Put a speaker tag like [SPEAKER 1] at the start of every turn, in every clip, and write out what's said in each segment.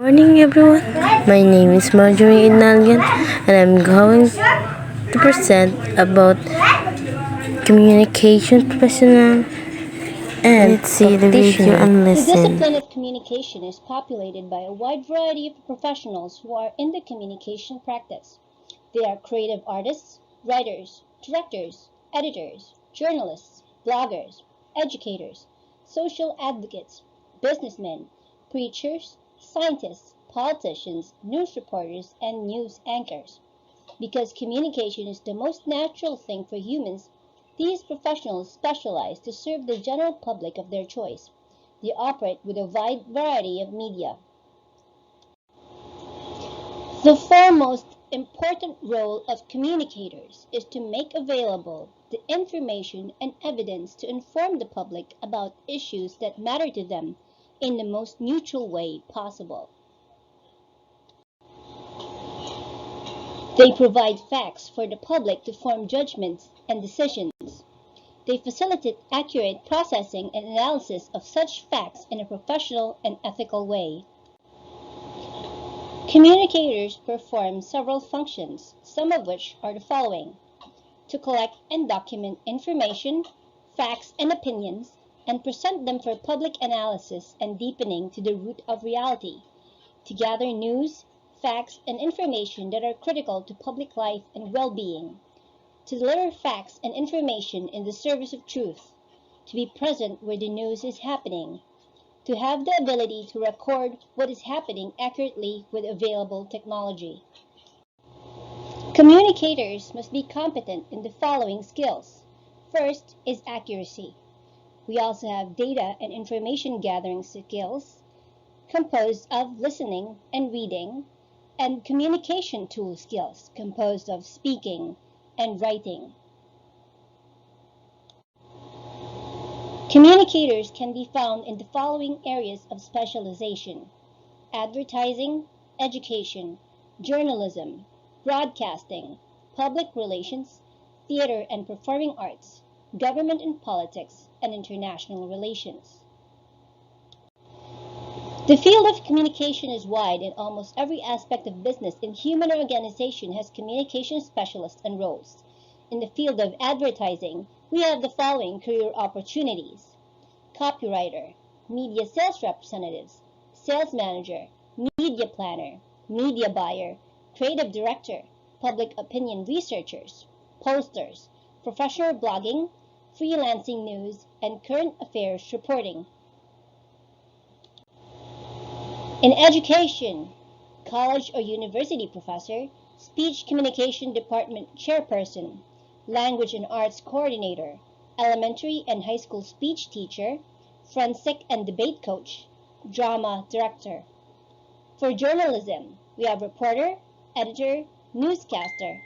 [SPEAKER 1] Morning everyone, my name is Marjorie Inalian and I'm going to present about communication professional and let's see the video and
[SPEAKER 2] The
[SPEAKER 1] listen.
[SPEAKER 2] discipline of communication is populated by a wide variety of professionals who are in the communication practice. They are creative artists, writers, directors, editors, journalists, bloggers, educators, social advocates, businessmen, preachers, scientists, politicians, news reporters, and news anchors. Because communication is the most natural thing for humans, these professionals specialize to serve the general public of their choice. They operate with a wide variety of media. The foremost important role of communicators is to make available the information and evidence to inform the public about issues that matter to them in the most neutral way possible. They provide facts for the public to form judgments and decisions. They facilitate accurate processing and analysis of such facts in a professional and ethical way. Communicators perform several functions, some of which are the following: to collect and document information, facts, and opinions, and present them for public analysis and deepening to the root of reality, to gather news, facts, and information that are critical to public life and well-being, to deliver facts and information in the service of truth, to be present where the news is happening, to have the ability to record what is happening accurately with available technology. Communicators must be competent in the following skills. First is accuracy. We also have data and information gathering skills, composed of listening and reading, and communication tool skills, composed of speaking and writing. Communicators can be found in the following areas of specialization: advertising, education, journalism, broadcasting, public relations, theater and performing arts, government and politics, and international relations. The field of communication is wide, and almost every aspect of business in human organization has communication specialists and roles. In the field of advertising, we have the following career opportunities: copywriter, media sales representatives, sales manager, media planner, media buyer, creative director, public opinion researchers, posters, professional blogging, freelancing news, and current affairs reporting. In education, college or university professor, speech communication department chairperson, language and arts coordinator, elementary and high school speech teacher, forensic and debate coach, drama director. For journalism, we have reporter, editor, newscaster,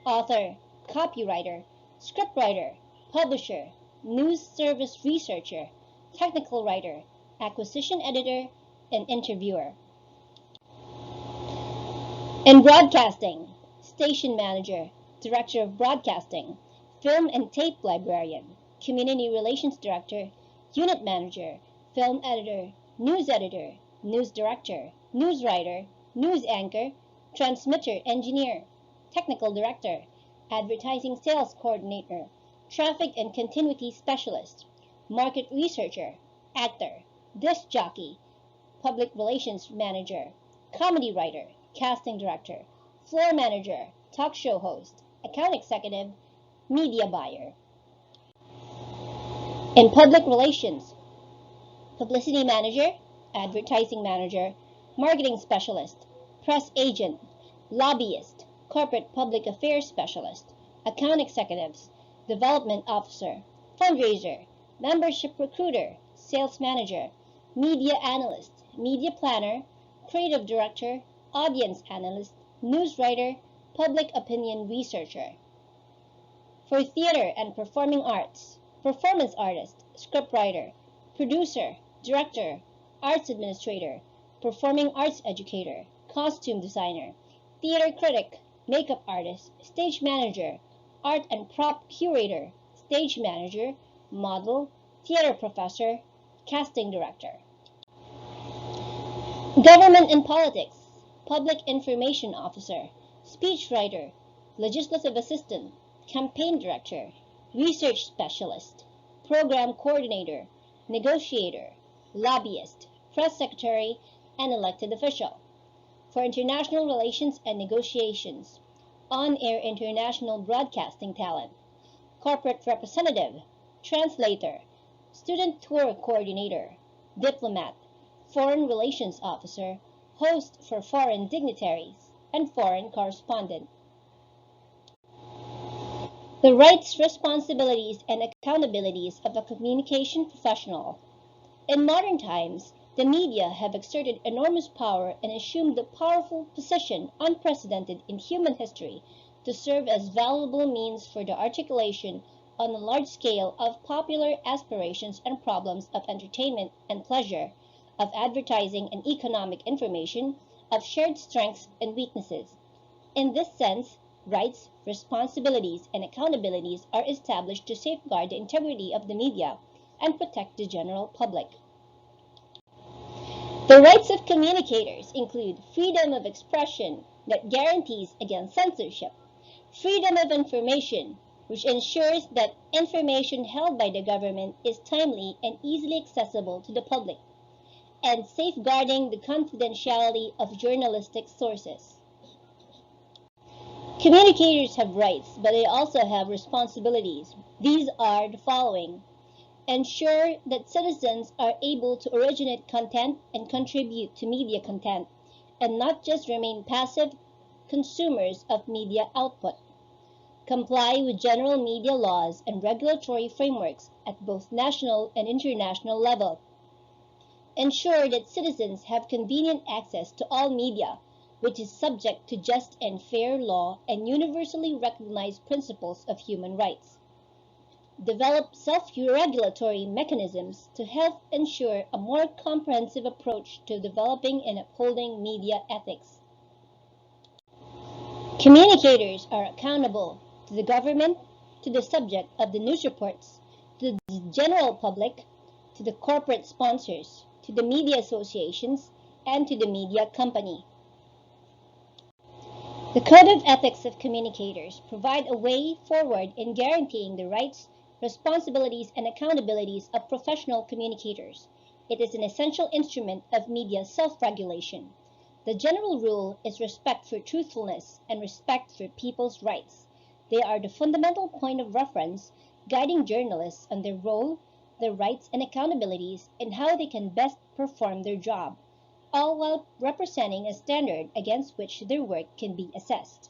[SPEAKER 2] author, copywriter, scriptwriter, publisher, news service researcher, technical writer, acquisition editor, and interviewer. In broadcasting, station manager, director of broadcasting, film and tape librarian, community relations director, unit manager, film editor, news director, news writer, news anchor, transmitter engineer, technical director, advertising sales coordinator, traffic and continuity specialist, market researcher, actor, disc jockey, public relations manager, comedy writer, casting director, floor manager, talk show host, account executive, media buyer. In public relations, publicity manager, advertising manager, marketing specialist, press agent, lobbyist, corporate public affairs specialist, account executives, development officer, fundraiser, membership recruiter, sales manager, media analyst, media planner, creative director, audience analyst, news writer, public opinion researcher. For theater and performing arts, performance artist, scriptwriter, producer, director, arts administrator, performing arts educator, costume designer, theater critic, makeup artist, stage manager, art and prop curator, stage manager, model, theater professor, casting director. Government and politics, public information officer, speechwriter, legislative assistant, campaign director, research specialist, program coordinator, negotiator, lobbyist, press secretary, and elected official. For international relations and negotiations, on-air international broadcasting talent, corporate representative, translator, student tour coordinator, diplomat, foreign relations officer, host for foreign dignitaries, and foreign correspondent. The rights, responsibilities, and accountabilities of a communication professional. In modern times, the media have exerted enormous power and assumed the powerful position unprecedented in human history to serve as valuable means for the articulation on a large scale of popular aspirations and problems of entertainment and pleasure, of advertising and economic information, of shared strengths and weaknesses. In this sense, rights, responsibilities, and accountabilities are established to safeguard the integrity of the media and protect the general public. The rights of communicators include freedom of expression that guarantees against censorship, freedom of information, which ensures that information held by the government is timely and easily accessible to the public, and safeguarding the confidentiality of journalistic sources. Communicators have rights, but they also have responsibilities. These are the following: ensure that citizens are able to originate content and contribute to media content, and not just remain passive consumers of media output. Comply with general media laws and regulatory frameworks at both national and international level. Ensure that citizens have convenient access to all media, which is subject to just and fair law and universally recognized principles of human rights. Develop self-regulatory mechanisms to help ensure a more comprehensive approach to developing and upholding media ethics. Communicators are accountable to the government, to the subject of the news reports, to the general public, to the corporate sponsors, to the media associations, and to the media company. The Code of Ethics of Communicators provide a way forward in guaranteeing the rights, responsibilities, and accountabilities of professional communicators. It is an essential instrument of media self-regulation. The general rule is respect for truthfulness and respect for people's rights. They are the fundamental point of reference, guiding journalists on their role, their rights and accountabilities, and how they can best perform their job, all while representing a standard against which their work can be assessed.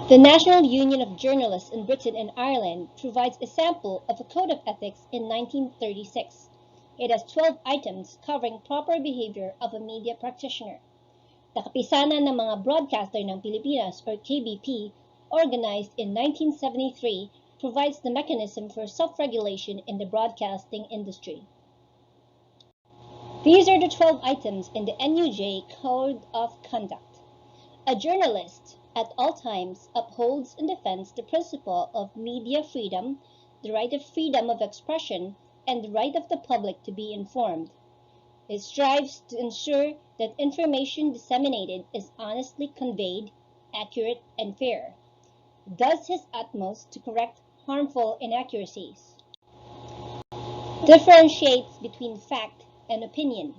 [SPEAKER 2] The National Union of Journalists in Britain and Ireland provides a sample of a code of ethics in 1936. It has 12 items covering proper behavior of a media practitioner. The Kapisanan ng mga Broadcaster ng Pilipinas, or KBP, organized in 1973, provides the mechanism for self-regulation in the broadcasting industry. These are the 12 items in the NUJ Code of Conduct. A journalist at all times upholds and defends the principle of media freedom, the right of freedom of expression, and the right of the public to be informed. It strives to ensure that information disseminated is honestly conveyed, accurate, and fair, does his utmost to correct harmful inaccuracies, differentiates between fact and opinion,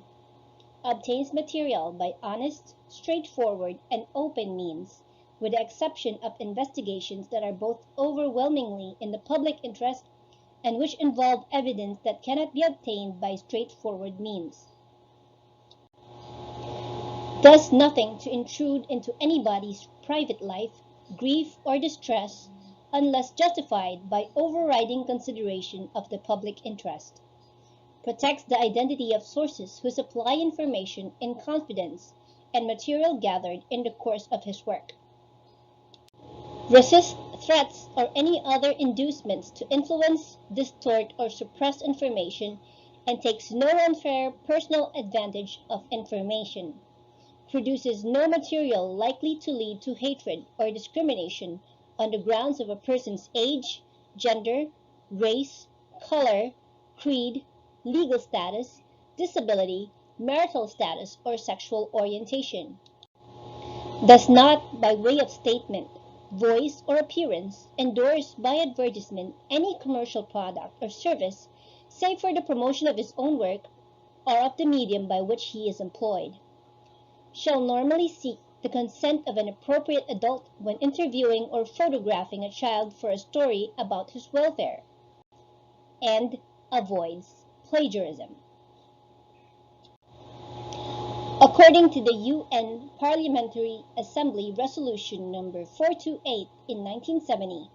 [SPEAKER 2] obtains material by honest, straightforward, and open means, with the exception of investigations that are both overwhelmingly in the public interest and which involve evidence that cannot be obtained by straightforward means. Does nothing to intrude into anybody's private life, grief, or distress unless justified by overriding consideration of the public interest. Protects the identity of sources who supply information in confidence and material gathered in the course of his work. Resists threats or any other inducements to influence, distort, or suppress information, and takes no unfair personal advantage of information. Produces no material likely to lead to hatred or discrimination on the grounds of a person's age, gender, race, color, creed, legal status, disability, marital status, or sexual orientation. Does not, by way of statement, voice, or appearance, endorse by advertisement any commercial product or service, save for the promotion of his own work or of the medium by which he is employed. Shall normally seek the consent of an appropriate adult when interviewing or photographing a child for a story about his welfare, and avoids plagiarism. According to the UN Parliamentary Assembly Resolution number 428 in 1970,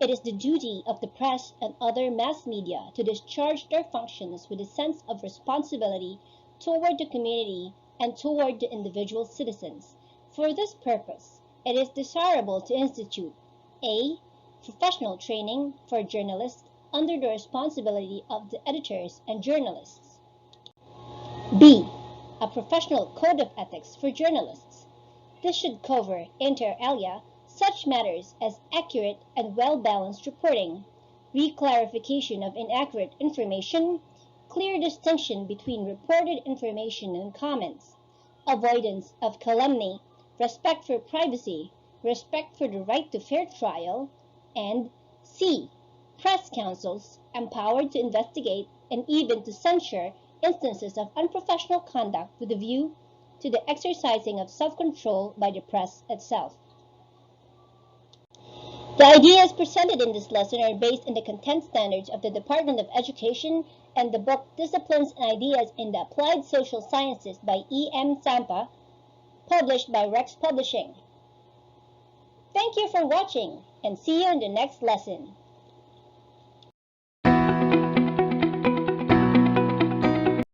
[SPEAKER 2] it is the duty of the press and other mass media to discharge their functions with a sense of responsibility toward the community and toward the individual citizens. For this purpose, it is desirable to institute a. Professional training for journalists under the responsibility of the editors and journalists. B. A professional code of ethics for journalists. This should cover, inter alia, such matters as accurate and well-balanced reporting, reclarification of inaccurate information, clear distinction between reported information and comments, avoidance of calumny, respect for privacy, respect for the right to fair trial, and C. Press councils empowered to investigate and even to censure instances of unprofessional conduct with a view to the exercising of self-control by the press itself. The ideas presented in this lesson are based on the content standards of the Department of Education and the book Disciplines and Ideas in the Applied Social Sciences by E.M. Sampa, published by Rex Publishing. Thank you for watching, and see you in the next lesson.